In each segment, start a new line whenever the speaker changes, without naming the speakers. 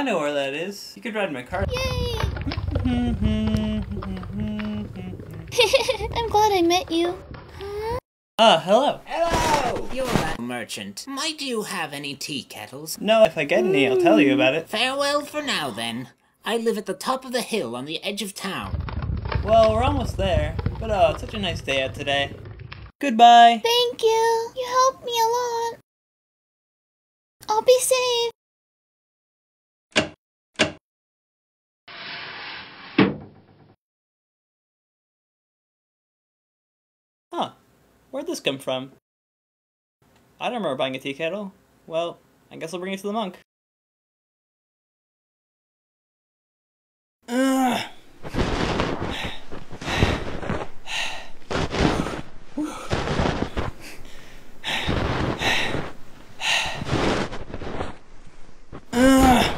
I know where that is. You could ride my car.
Yay! I'm glad I met you.
Hello.
Hello! You're that merchant. Might you have any tea kettles?
No, if I get any, I'll tell you about it.
Farewell for now, then. I live at the top of the hill on the edge of town.
Well, we're almost there. But it's such a nice day out today. Goodbye.
Thank you. You helped me a lot. I'll be safe.
Huh. Where'd this come from? I don't remember buying a tea kettle. Well, I guess I'll bring it to the monk. Ugh.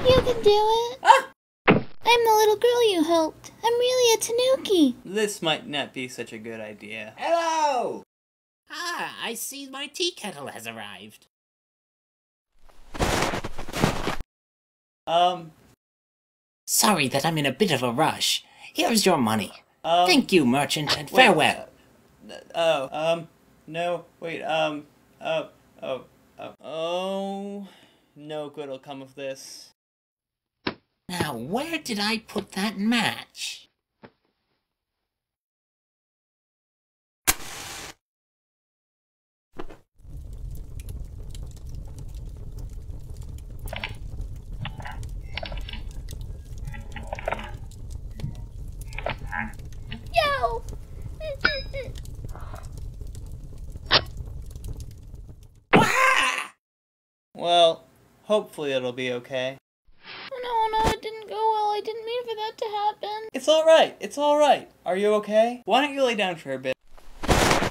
You can do it.
Ah!
I'm the little girl you helped. I'm really a tanuki.
This might not be such a good idea.
Hello! Ah, I see my tea kettle has arrived. Sorry that I'm in a bit of a rush. Here's your money. Thank you, merchant, and farewell.
No, wait, no good'll come of this.
Now, where did I put that match?
Yo!
Well, hopefully it'll be okay.
No, it didn't go well. I didn't mean for that to happen.
It's alright. Are you okay? Why don't you lay down for a bit?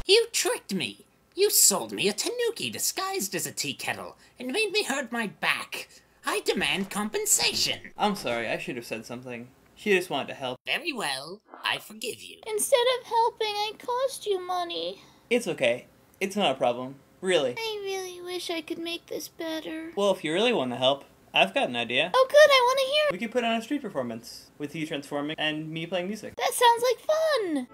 You tricked me! You sold me a tanuki disguised as a tea kettle and made me hurt my back. I demand compensation.
I'm sorry, I should have said something. She just wanted to help.
Very well, I forgive you.
Instead of helping, I cost you money.
It's okay. It's not a problem. Really.
I really wish I could make this better.
Well, if you really want to help, I've got an idea.
Oh good, I want to hear.
We could put on a street performance with you transforming and me playing music.
That sounds like fun.